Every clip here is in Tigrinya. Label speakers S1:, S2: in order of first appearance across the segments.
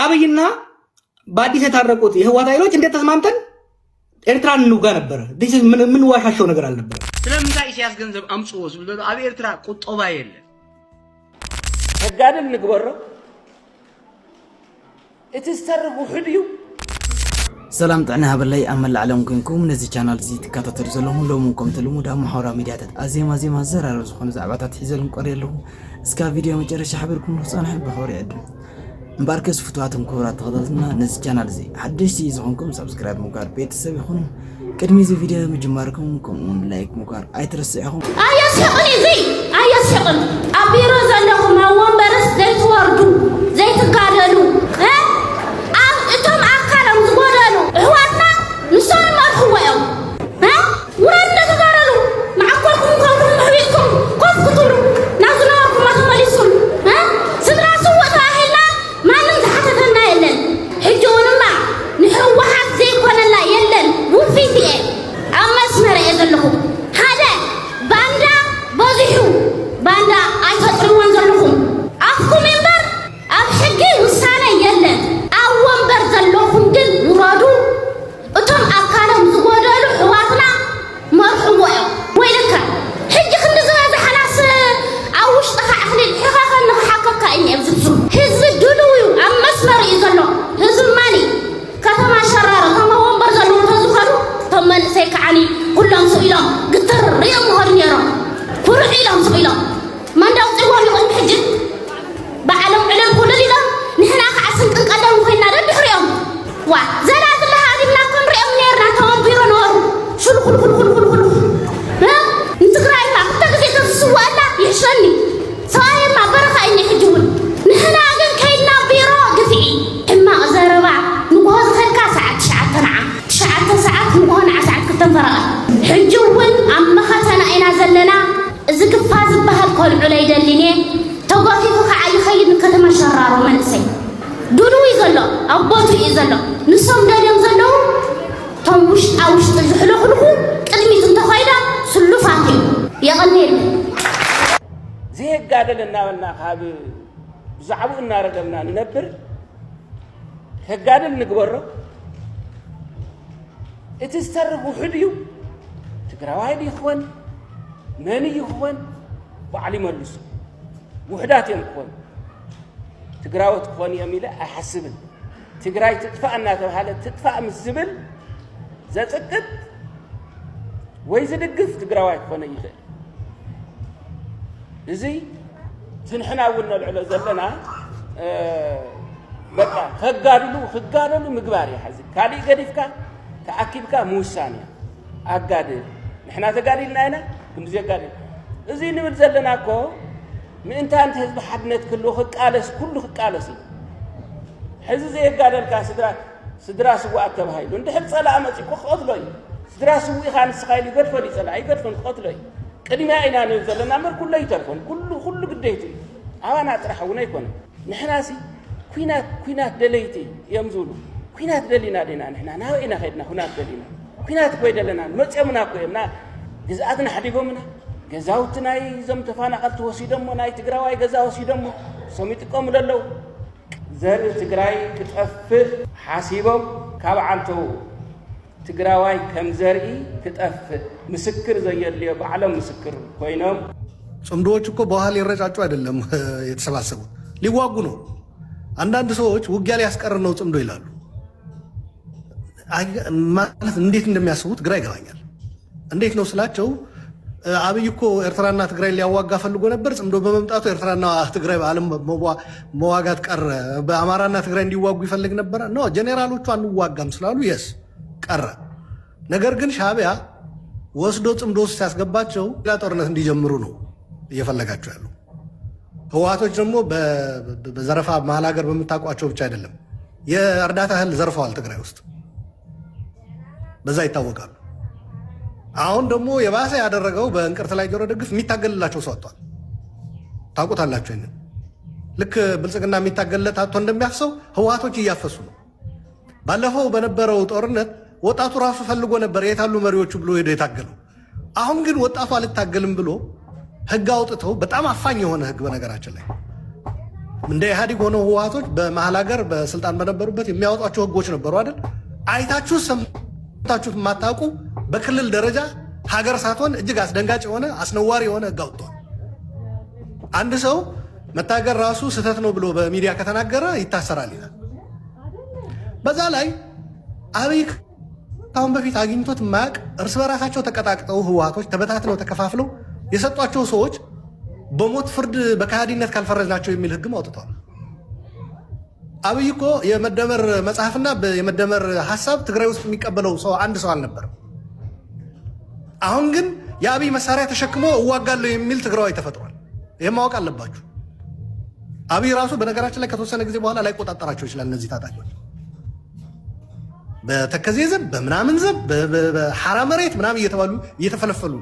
S1: አብይና በአዲስ የታረቁት የህወሓት ኃይሎች እንዴት ተስማምተን ኤርትራን እንውጋ ነበር። ዲስ ምን ዋሻቸው ነገር አልነበረ።
S2: ስለምንታይ ኢሳያስ ገንዘብ አምጽኦ ዝብሎ አብ ኤርትራ ቁጠባ የለ ተጋደል ንግበሮ እትስተርጉ ሕድዩ
S3: ሰላም ጥዕና ሃበላይ አመል ዓለም ኮይንኩም ነዚ ቻናል እዚ ተከታተሉ ዘለኹም ሎምኩም ተልሙዳ ማሕበራዊ ሚድያታት አዜማ ዘራረብ ዝኾኑ ዛዕባታት ሒዘልኩም ቀርየለሁ እስካ ቪድዮ መጨረሻ ሓቢርኩም ንኽጸንሑ ብኽብሪ ይዕድም እምበርከስ ፍትዋትም ክብራት ተኸታተልና ነዚ ቻናል እዚ ሓድሽቲ ዝኾንኩም ሰብስክራይብ ምግባር ቤተሰብ ይኹኑ ቅድሚ እዚ ቪድዮ ምጅማርኩም ከምኡውን ላይክ ምግባር ኣይትረስዑኹም
S4: ኣየስሕቕን ኣብ ቢሮ ዘለኹም ኣብ ወንበርስ ዘይትወርዱ ዘይትጋደሉ ኣብ እቶም ኣካሎም ዝጎደሉ ኣሕዋትና ንሶም መርሕዎ እዮም ውረድ እንዳተጋደሉ ማዕኮልኩም ከብኩም ሕቢጥኩም ኮፍ ክትብሉ ናብ ዝነበርኩም ተመሊስኩም ስድራ ስውእ ተባሂልና ማንም ዝሓተተና የለን ሕጂ እውንማ ንሕወሓት ዘይኮነላ የለን ውፊት እየ ኣብ መስመር እየ ዘለኹ ሓደ ባንዳ በዚሑ ባንዳ ኣይተጥርዎን ዘለኹም ኣፍኩም እምበር ኣብ ሕጊ ውሳነ የለን ኣብ ወንበር ዘለኹም ግን ውረዱ እቶም ኣካሎም ዝጎደሉ ሕዋትና መርሕዎ እዮም ወይ ልካ ሕጂ ክንዲ ዝበዝሓናስ ኣብ ውሽጢኻ እኽሊ ሕኻኸ ንኽሓከካ እየ ብዝብሱ ህዝቢ ድልው እዩ ኣብ መስመር እዩ ዘሎ ህዝቢ ማኒ ከተማ ሸራሮ እቶም ኣብ ወንበር ዘለዉ ተዝኸዱ እቶም መንእሰይ ከዓኒ ኩሎም ስኡ ኢሎም ግትር እዮም ዝኸዱ ነይሮም ኩርዕ ኢሎም ስኡ ኢሎም መንዳው ፅዎም ይቕድሚ ሕጂ ባዕሎም ዕልል ኩልል ኢሎም ንሕና ከዓ ስንቅን ቀደም ኮይና ደድሕሪኦም ዋ ዘናግላ ሃዲምና ክንሪኦም ነርና እቶም ቢሮ ነበሩ ሹልኩልኩልኩልኩል ንትግራይማ ክልተ ግዜ ተዝስዋአላ ይሕሸኒ ሰብኣየማ በረኻ እኒ ሕጂ እውን ንሕና ግን ከይድና ቢሮ ግፍዒ ሕማቕ ዘረባ ንግሆ ዝኸልካ ሰዓት 9 ሰዓት ንግሆ ንዓ ሰዓት 2 ፈረቓ ሕጂ እውን ኣብ መኸተና ኢና ዘለና እዚ ክፋ ዝበሃል ከልዑሎ ይደሊን እየ ተጓፊፉ ከዓ ይኸይድ ንከተማ ሸራሮ መንእሰይ ድልው እዩ ዘሎ ኣብ ቦቱ እዩ ዘሎ ንሶም ደልዮም ዘለዉ እቶም ውሽጣ ውሽጢ ዝሕልኽልኹ ቅድሚት እንተኸይዳ ስሉፋት እዩ የቐኒ የለን
S2: ዘይጋደል እናበልና ካብ ብዛዕባኡ እናረገምና ንነብር ከጋደል ንግበሮ እቲ ዝተርጉ ሕድዩ ትግራዋይ ይኽወን መን ይኽወን ባዕሉ ይመልሱ ውሕዳት እዮም ክኾኑ ትግራዎት ክኾኑ እዮም ኢለ ኣይሓስብን ትግራይ ትጥፋእ እናተባሃለ ትጥፋእ ምስ ዝብል ዘፅቅጥ ወይ ዝድግፍ ትግራዋይ ክኾነ ይኽእል እዚ ትንሕና እውን ነልዕሎ ዘለና በቃ ክጋደሉ ምግባር እያ ሓዚ ካሊእ ገዲፍካ ተኣኪብካ ምውሳን እያ ኣጋድል ንሕና ተጋዲልና ኢና ክንዲ ዘጋድል እዚ ንብል ዘለና እኮ ምእንታንቲ ህዝቢ ሓድነት ክህልዎ ክቃለስ ኩሉ ክቃለስ እዩ ሕዚ ዘየጋደልካ ስድራ ስዋኣት ተባሂሉ እንድሕር ፀላእ መፂኡ ክቐትሎ እዩ ስድራ ስውእ ኢኻ ንስኻ ኢሉ ይገድፈን እዩ ፀላእ ኣይገድፈን ክቐትሎ እዩ ቅድሚያ ኢና ንብል ዘለና እምበር ኩሉ ኣይተርፎን ኩሉ ግደይቱ እዩ ኣባና ጥራሕ እውን ኣይኮነን ንሕናሲ ኩናት ደለይቲ እዮም ዝብሉ ኩናት ደሊና ዲና ንሕና ናበኢና ኸይድና ኩናት ደሊና ኩናት ኮይ ደለና መፅኦምና ኮ እዮም ግዝኣትና ሓዲጎምና ገዛውቲ ናይ ዞም ተፈናቐልቲ ወሲዶሞ ናይ ትግራዋይ ገዛ ወሲዶሞ ሶም ይጥቀሙሉ ኣለዉ ዘርኢ ትግራይ ክጠፍእ ሓሲቦም ካብ ዓንተው ትግራዋይ ከም ዘርኢ ክጠፍእ ምስክር ዘየልዮ ባዕሎም ምስክር ኮይኖም
S5: ጽምዶዎች እኮ በኋላ ይረጫጩ አይደለም የተሰባሰቡት ሊዋጉ ነው። አንዳንድ ሰዎች ውጊያ ሊያስቀር ነው ጽምዶ ይላሉ። ማለት እንዴት እንደሚያስቡት ግራ ይገባኛል። እንዴት ነው ስላቸው አብይ እኮ ኤርትራና ትግራይ ሊያዋጋ ፈልጎ ነበር። ጽምዶ በመምጣቱ ኤርትራና ትግራይ በዓለም መዋጋት ቀረ። በአማራና ትግራይ እንዲዋጉ ይፈልግ ነበር ነው ጄኔራሎቹ አንዋጋም ስላሉ የስ ቀረ። ነገር ግን ሻዕቢያ ወስዶ ጽምዶ ውስጥ ሲያስገባቸው ሌላ ጦርነት እንዲጀምሩ ነው እየፈለጋቸው ያለው። ህወሓቶች ደግሞ በዘረፋ መሀል ሀገር በምታውቋቸው ብቻ አይደለም የእርዳታ እህል ዘርፈዋል ትግራይ ውስጥ በዛ ይታወቃሉ። አሁን ደግሞ የባሰ ያደረገው በእንቅርት ላይ ጆሮ ደግፍ የሚታገልላቸው ሰው አጥቷል። ታውቁታላችሁ። ይሄን ልክ ብልጽግና የሚታገልለት አጥቶ እንደሚያፍሰው ህወሓቶች እያፈሱ ነው። ባለፈው በነበረው ጦርነት ወጣቱ ራሱ ፈልጎ ነበር የታሉ መሪዎቹ ብሎ ሄዶ የታገለው። አሁን ግን ወጣቱ አልታገልም ብሎ ህግ አውጥተው በጣም አፋኝ የሆነ ህግ በነገራችን ላይ እንደ ኢህአዴግ ሆነው ህወሓቶች በመሀል ሀገር በስልጣን በነበሩበት የሚያወጧቸው ህጎች ነበሩ አይደል? አይታችሁ ሰምታችሁት የማታውቁ በክልል ደረጃ ሀገር ሳትሆን እጅግ አስደንጋጭ የሆነ አስነዋሪ የሆነ ህግ አውጥተዋል። አንድ ሰው መታገር ራሱ ስህተት ነው ብሎ በሚዲያ ከተናገረ ይታሰራል ይላል። በዛ ላይ አብይ ካሁን በፊት አግኝቶት ማያውቅ እርስ በራሳቸው ተቀጣቅጠው ህወሓቶች ተበታትነው ተከፋፍለው የሰጧቸው ሰዎች በሞት ፍርድ በካሃዲነት ካልፈረጅናቸው የሚል ህግም አውጥተዋል። አብይ እኮ የመደመር መጽሐፍና የመደመር ሐሳብ ትግራይ ውስጥ የሚቀበለው ሰው አንድ ሰው አልነበረም። አሁን ግን የአብይ መሳሪያ ተሸክሞ እዋጋለሁ የሚል ትግራዋይ ተፈጥሯል። ይሄን ማወቅ አለባችሁ። አብይ ራሱ በነገራችን ላይ ከተወሰነ ጊዜ በኋላ ላይ ቆጣጠራቸው ይችላል። እነዚህ ታጣቂዎች በተከዜ ዘብ በምናምን ዘብ በሐራ መሬት ምናምን እየተባሉ እየተፈለፈሉ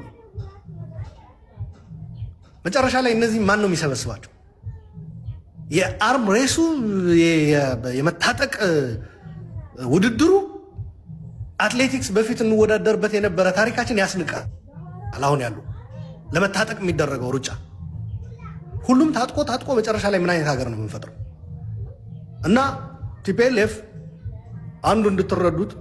S5: መጨረሻ ላይ እነዚህ ማን ነው የሚሰበስባቸው? የአርም ሬሱ የመታጠቅ ውድድሩ አትሌቲክስ በፊት እንወዳደርበት የነበረ ታሪካችን ያስንቃል። አሁን ያሉ ለመታጠቅ የሚደረገው ሩጫ ሁሉም ታጥቆ መጨረሻ ላይ ምን አይነት ሀገር ነው የምንፈጥረው? እና ቲፒኤልኤፍ አንዱ እንድትረዱት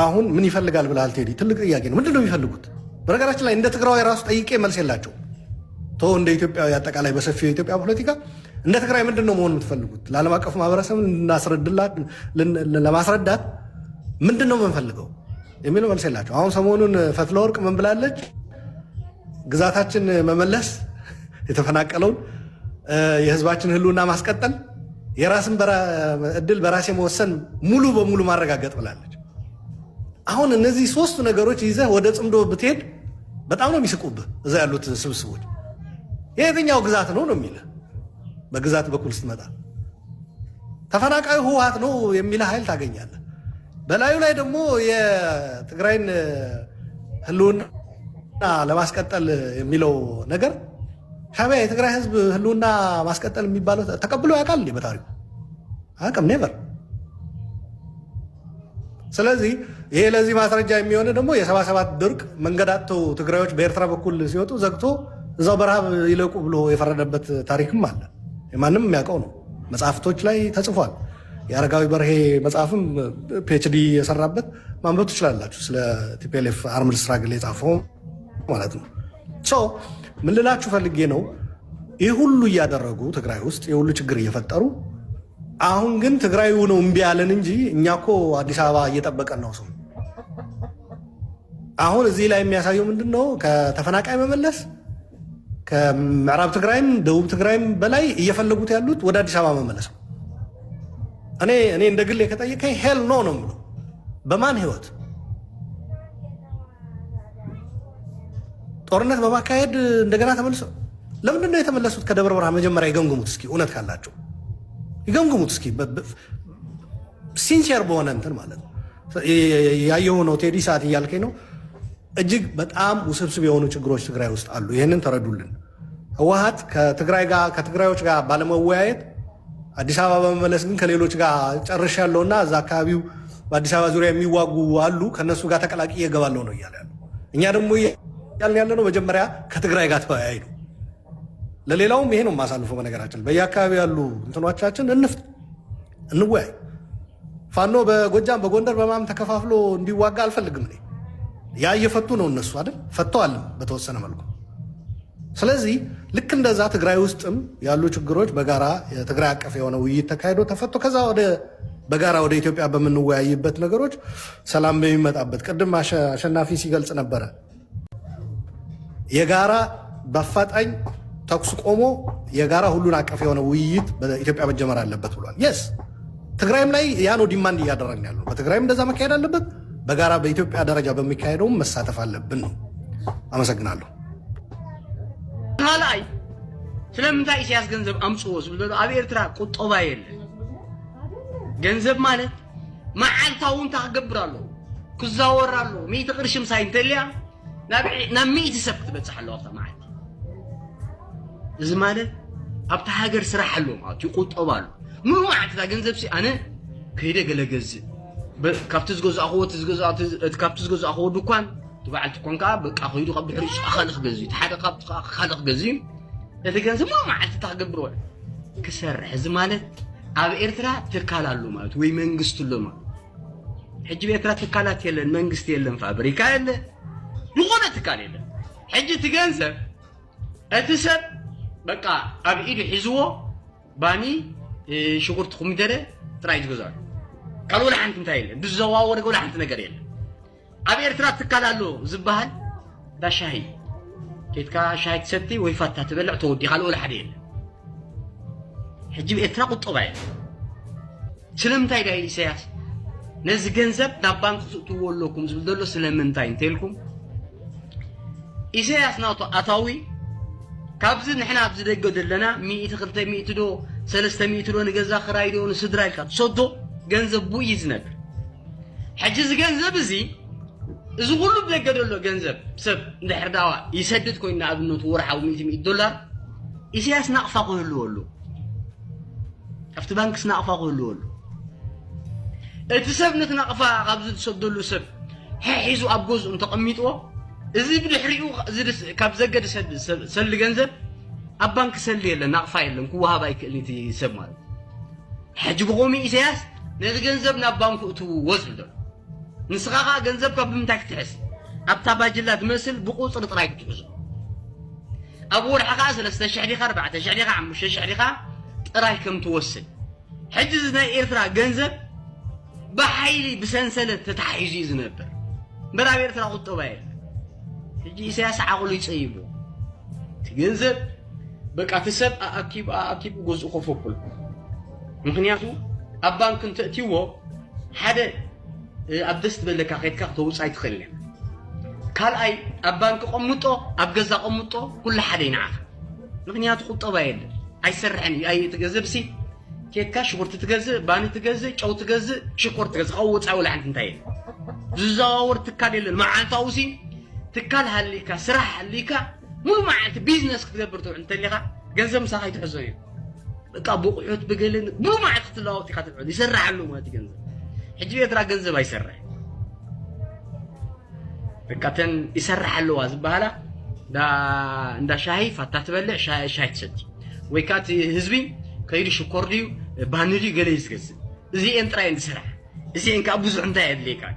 S5: አሁን ምን ይፈልጋል ብለሃል ቴዲ? ትልቅ ጥያቄ ነው። ምንድን ነው የሚፈልጉት? በነገራችን ላይ እንደ ትግራዋይ ራሱ ጠይቄ መልስ የላቸው። እንደ ኢትዮጵያዊ አጠቃላይ በሰፊው የኢትዮጵያ ፖለቲካ እንደ ትግራይ ምንድን ነው መሆን የምትፈልጉት? ለዓለም አቀፉ ማህበረሰብ ለማስረዳት ምንድን ነው የምንፈልገው የሚለው መልስ የላቸው። አሁን ሰሞኑን ፈትለወርቅ ምን ብላለች? ግዛታችን መመለስ፣ የተፈናቀለውን የህዝባችን ህልውና ማስቀጠል፣ የራስን እድል በራሴ መወሰን ሙሉ በሙሉ ማረጋገጥ ብላለች። አሁን እነዚህ ሶስቱ ነገሮች ይዘህ ወደ ጽምዶ ብትሄድ በጣም ነው የሚስቁብህ። እዛ ያሉት ስብስቦች የየትኛው ግዛት ነው የሚልህ። በግዛት በኩል ስትመጣ ተፈናቃዩ ህወሓት ነው የሚል ኃይል ታገኛለህ። በላዩ ላይ ደግሞ የትግራይን ህልውና ለማስቀጠል የሚለው ነገር ሻዕቢያ የትግራይ ህዝብ ህልውና ማስቀጠል የሚባለው ተቀብሎ ያውቃል እንዴ? በታሪኩ አያውቅም። ኔቨር። ስለዚህ ይሄ ለዚህ ማስረጃ የሚሆነ ደግሞ የ77 ድርቅ መንገድ አጥተው ትግራዮች በኤርትራ በኩል ሲወጡ ዘግቶ እዛው በረሃብ ይለቁ ብሎ የፈረደበት ታሪክም አለ። ማንም የሚያውቀው ነው። መጽሐፍቶች ላይ ተጽፏል። የአረጋዊ በርሄ መጽሐፍም ፒኤችዲ የሰራበት ማንበብ ትችላላችሁ። ስለ ቲፒኤልኤፍ አርምድ ስትራግል የጻፈው ማለት ነው። ምን ልላችሁ ፈልጌ ነው፣ ይህ ሁሉ እያደረጉ ትግራይ ውስጥ የሁሉ ችግር እየፈጠሩ አሁን ግን ትግራዩ ነው እምቢ ያለን እንጂ እኛ እኮ አዲስ አበባ እየጠበቀን ነው ሰው። አሁን እዚህ ላይ የሚያሳየው ምንድን ነው? ከተፈናቃይ መመለስ ከምዕራብ ትግራይም ደቡብ ትግራይም በላይ እየፈለጉት ያሉት ወደ አዲስ አበባ መመለስ ነው። እኔ እንደ ግሌ ከጠየቀኝ ሄል ኖ ነው የምለው። በማን ህይወት ጦርነት በማካሄድ እንደገና ተመልሰው ለምንድን ነው የተመለሱት? ከደብረ ብርሃን መጀመሪያ ይገምግሙት እስኪ። እውነት ካላቸው ይገምግሙት እስኪ። ሲንሲየር በሆነ እንትን ማለት ነው። ያየው ነው ቴዲ ሰዓት እያልከኝ ነው። እጅግ በጣም ውስብስብ የሆኑ ችግሮች ትግራይ ውስጥ አሉ። ይህንን ተረዱልን። ህወሓት ከትግራዮች ጋር ባለመወያየት አዲስ አበባ በመመለስ ግን ከሌሎች ጋር ጨርሻለሁና እዛ አካባቢው በአዲስ አበባ ዙሪያ የሚዋጉ አሉ ከነሱ ጋር ተቀላቅዬ እገባለሁ ነው እያለ ያለው። እኛ ደግሞ ያልን ያለ ነው መጀመሪያ ከትግራይ ጋር ተወያይ ነው። ለሌላውም ይሄ ነው የማሳልፈው። በነገራችን በየአካባቢ ያሉ እንትኖቻችን እንወያይ። ፋኖ በጎጃም በጎንደር በማም ተከፋፍሎ እንዲዋጋ አልፈልግም እኔ። ያ እየፈቱ ነው እነሱ አይደል? ፈተዋል በተወሰነ መልኩ። ስለዚህ ልክ እንደዛ ትግራይ ውስጥም ያሉ ችግሮች በጋራ የትግራይ አቀፍ የሆነ ውይይት ተካሂዶ ተፈቶ ከዛ በጋራ ወደ ኢትዮጵያ በምንወያይበት ነገሮች ሰላም በሚመጣበት ቅድም አሸናፊ ሲገልጽ ነበረ። የጋራ በአፋጣኝ ተኩስ ቆሞ የጋራ ሁሉን አቀፍ የሆነ ውይይት በኢትዮጵያ መጀመር አለበት ብሏል። የስ ትግራይም ላይ ያ ነው ዲማንድ እያደረግን ያለው። በትግራይም እንደዛ መካሄድ አለበት። በጋራ በኢትዮጵያ ደረጃ በሚካሄደውም መሳተፍ አለብን ነው። አመሰግናለሁ።
S1: ካልአይ ስለምንታይ ኢሳያስ ገንዘብ አምጽዎ ዝብሎ ኣብ ኤርትራ ቁጠባ የለ። ገንዘብ ማለት መዓልታውን ታገብራሉ ክዛወራሉ 100 ቅርሽም ሳይንተልያ ናብ 100 ሰብ ክትበጽሕ ኣለዋ ኣብታ መዓልቲ። እዚ ማለት ኣብታ ሃገር ስራሕ ኣሎ ማለት ይቁጠባሉ። ምኑ መዓልታ ገንዘብ ሲ ኣነ ከይደ ገለ ገዝእ ካብቲ ዝገዝኣኽዎ ድኳን ትበዓልቲ ኮንካ በቃ ኸይዱ ካብ ድሕሪ ጭቃ ካልእ ክገዝእ እቲ ሓደ ካብቲ ካልእ ክገዝእ እቲ ገንዘብ ምኑ መዓልቲ ታክገብሮ كسرح زمانة أب إرترا تكالالو مات وي منجست له ما حج بإرترا تكالات يلن منجست يلن فابريكا يلن نقول تكال يلن حج تجنزب أتسب بقى أب إيد حزوه باني شغل خميدرة ترايج جزار قالوا لحنت متايل بالزواور يقول لحنت نجريل أبي إرترا تكالالو زبهل دا شاهي كيتكا شاهي تسبتي ويفتح تبلع تودي قالوا لحدين حجي بإرترا قط طبعا سلمتاي دا إسياس نز جنزب نبانك تقولكم زبدلو سلمنتاي نتيلكم إسياس ناطو أطاوي كابز نحنا أبز دقود لنا 100 خلطة 100 دو 300 دو نجزا خرايدو نسدراي كات صدو جنزب بو يزنب حجز جنزب زي إذا كله بلقدر له جنزب سب نحر دعوة يسدد كوينا أبنو تورح أو $100 إسياس نقفة قولوا أفت بنكس نقفة قولوا التسب نتنقفة قبض تصدوا له سب حيزو أبجوز انتقميتوا إذا بالحريو زي كابزجد سل جنزب أبانك سلي له نقفة له كوها بايك اللي تسب مال حجب قومي إسياس نتجنزب نبانك تو وزن ده نسخة جنزب قبل متاك تحس أبتا باجلات مثل بقوص رطرايك تحس أقول حقا سلسة شعريخة 4 شعريخة عم مش شعريخة رايكم توصل حجزنا إيرترا جنزب بحيلي بسنسلة تتحيزي زنبر برا إيرترا قطة بايل تجي سياسة عقلو يصيبو تجنزب بقى تسب أكيب جزء خفوكل ممكن ياخو أبان كنت تأتيوه حدا أبدست بلك أخيتك توصي تخلي قال أي أبانك قمتو أبجزا قمتو كل حدا ينعرف مغنيات خطة بايد أي سرعني أي تجذبسي كيكا شكرت تجذب باني تجذب أو تجذب شكرت تجذب أو تعول عند انتهي زاور تكالي المعان توصي تكال هالليكا سرح هالليكا مو معانت بيزنس كتبرتو انت اللي جنزب مساحي تحزوين بقى بقعد بقلن مو معانت تلاوتي خاطر يسرح له ما تجنزب حجي يترا جنزب يسرح بكاتن يسرح له زباله دا شاهي فتات بلع شاهي تسدي ويكات حزبي كيدي شكرديو بانري غلي يسكس زي انترا ينسرح زي انك ابوز انت يدليكا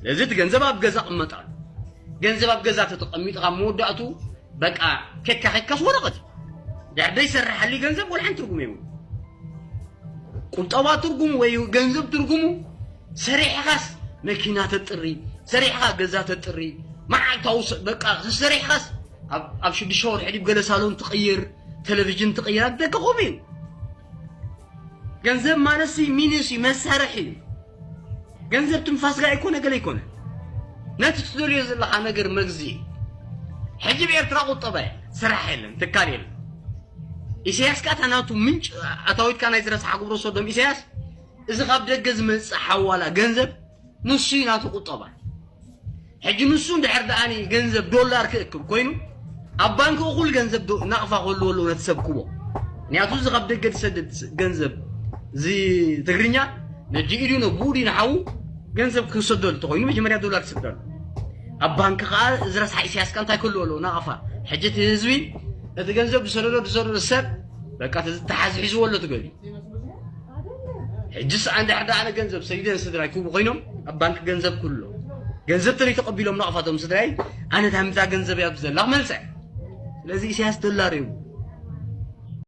S1: لذي تجنزب ابغزا قمطال جنزب ابغزا تتقميط قموداتو بقى كيكا خكاس ورقت دا يسرح لي جنزب ولا حن ترغم يمو قنطبا ترغم وي جنزب ترغمو سريع خاص ماكينات الطري سريع خاص غزات الطري ما توص بقى سريع خاص ابشد شهور حديب قال صالون تغير تلفزيون تغير دك قومين جنزب مانسي مينسي مسرحي جنزب تنفاس غا يكون قال يكون نات تدور يزلح نجر مغزي حجب إيرترا قطبه سرح يلن تكال يلن إسياس كاتناتو منج أتويت كان يزرس حقبرو صدام إسياس إذا غاب دجز من حوالا جنزب نصي ناتو قطبه حجي نصون دحر داني جنزب $1 كيكب كوينو أبانك أقول جنزب نقفة قولوا له نتسبكوا نياتو إذا غاب دجز سدد جنزب زي تغرينيا نجي إيرينو بودي نحو جنزب كسدول تقولي مجمريا $1 سدول أبانك قال زرس حيسياس كان تاكل له نقفة حجة هزوين إذا جنزب بسرور السب بقى تحز حزو ولا تقولي حجس عند حدا أنا جنزب سيدنا سدراي كوب غينهم أبانك جنزب كله جنزب تري تقبلهم نقفتهم سدراي أنا تهمت جنزب يا بزل لا ملسع لذي سياس $1